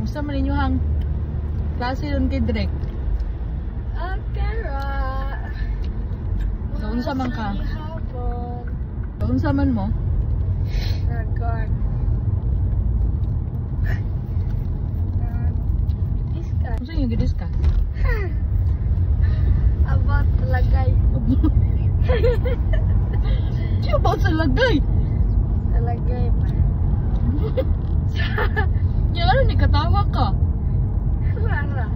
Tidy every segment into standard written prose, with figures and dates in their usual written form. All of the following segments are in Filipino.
Usa man ninyo hang klase ron kay Drake. Akara. Unsa man ka? Hapon. Unsa man mo? Nagkon. Iska. Unsa yung gidiscuss? About lagay. Di about sa lagay. Lagay pa. Yung ano ni katawa ka? Rara.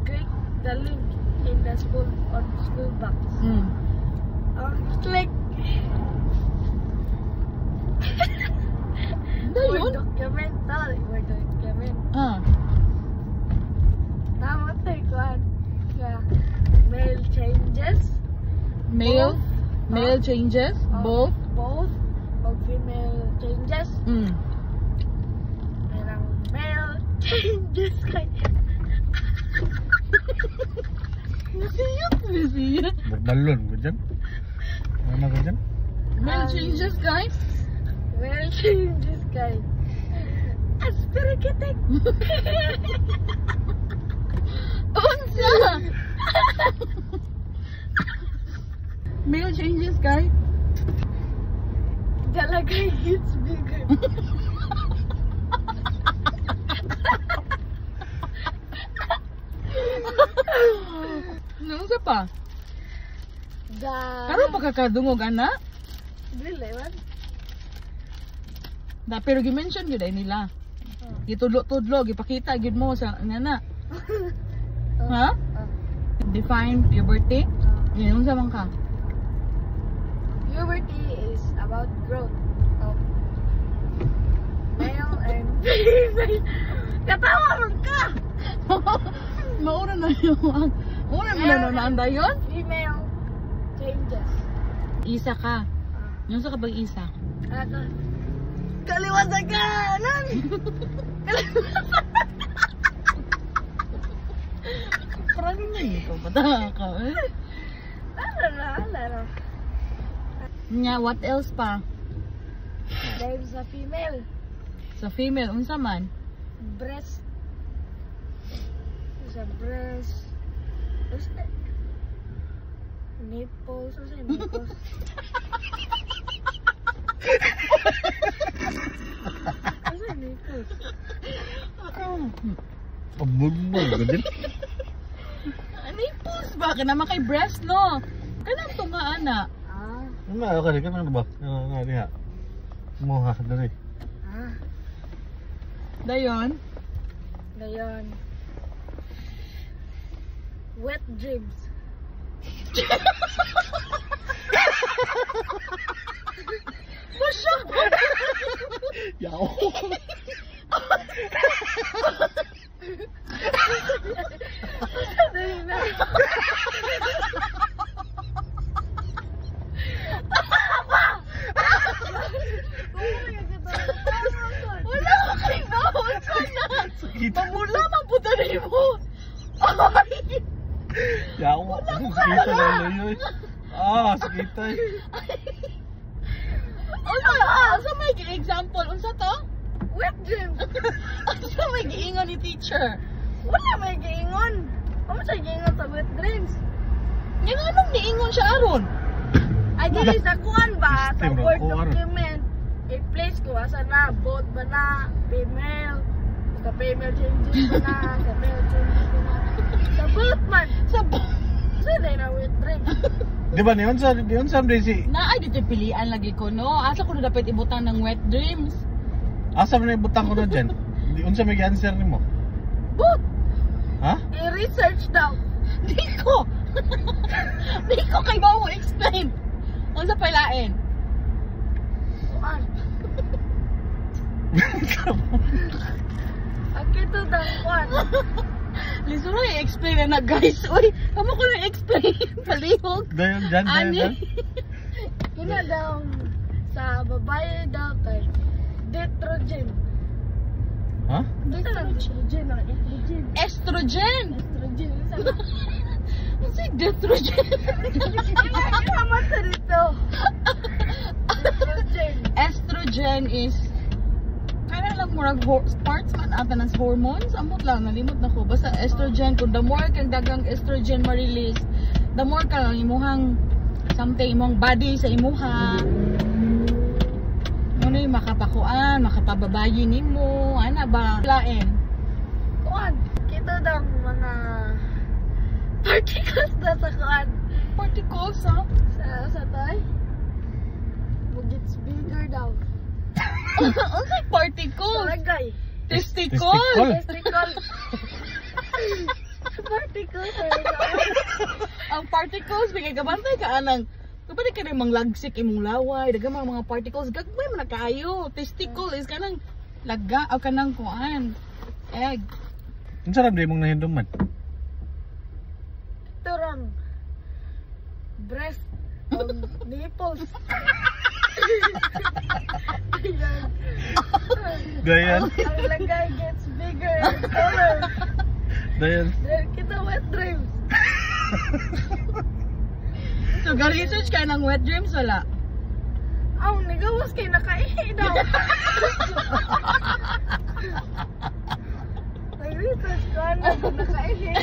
Click the link in the school on school box. Click. Dayon? Documental. Word document. Tama tayo kuhan. Mail changes. Male? Male changes? Both? Both. O female changes. Merang male changes kay. Nasiyot. Berbalon ko dyan. Ano ka dyan? Male changes, guys? Male changes kay. Aspiraketek. Unsa? Male changes, guys? Dalagay gets bigger. Unsa pa? Da. Karon pa kakadungog ana? Dili man. Da pero gi-mention gyud ay nila. Gitudlo-tudlo, gipakita gyud mo sa nana. Ha? Define puberty? Yan unsa man ka? Puberty is about growth of male and female. Katawa man ka! Maura na yun. Una mo na naanda yun? Female changes. Isa ka. Yung sa kabag isa? Ako. Kaliwa sa kanan! Parang yun ikaw. Bata ka eh. Alaro. Nya, what else pa? There's a female. Sa female, unsa man? Breast. There's a breast. What's that? Nipples. What's that? Nipples. What's that? Nipples. Pabulbol ko dyan. Nipples ba? Kanama kay breast, no? Kanang tunga, ana. Ano ka rin? Ano ba? Nga diha. Muha dari. Dayon? Ngayon. Wet dreams. Masya! Yaw! Dali na. Wala ka kay bawal sana! Pamula mabuta rin mo! Ay! Yaw! Sakita na yun. Sakita eh. Unsa may example? Unsa to? Wet dreams. Unsa may giingon ni teacher? Wala may giingon. Ano siya giingon sa wet dreams? Nga anong niingon siya aron? Ay, dili sa kuwan ba? Sa System, Word kuwan. document. I-place ko asa na, both ba na, female. Sa female changes ba na, sa male changes ba na. Sa both man. Sa Sa day na wet dreams. Di ba niyon sa si naay dito pilian lagi ko, no? Asa ko na dapat ibutang ng wet dreams? asa man ibutang ko na dyan? Di unsa may answer nimo? But, Ha? I-research daw. di ko. Di ko kay mo explain. Unsa pailain? Kuan. Akito daw kuan. Lisuro i-explain na guys. Uy, kamo ko na explain. Palihog. Dayon dyan. Ani. Kina daw sa babae daw kay detrogen. Ha? Dito lang estrogen na estrogen. Estrogen. Estrogen sa Unsa detrogen? Kama sa dito. Estrogen. Estrogen is kana lang murag parts man ata ng hormones. Amot lang, nalimot na ko. Basta estrogen, kung the more kang dagang estrogen ma-release, the more ka lang imuhang something, imong body sa imuha. Ano yung makapakuan, makapababayi nimo, ana ba? Lain. Kuan, kita daw mga particles na sa kuan. Particles, ha? Sa toy. Gets bigger daw. Unsay particles? Lagay. Testicles. Testicle. Particles. Ang particles, bigay kabantay ka anang. Kapag ka rin manglagsik imong laway, daga mga particles, gagmay mo na kaayo. Testicle is kanang laga, o kanang kuan. Egg. Ang sarap di mong nahinduman. Ito rang breast nipples. Dayan. Ang lagay gets bigger and taller. Dayan. Then kita wet dreams. So, ga-research ka ng wet dreams, wala? Aw, nagawas kay nakaihi daw. Nag-research ko na nakaihi.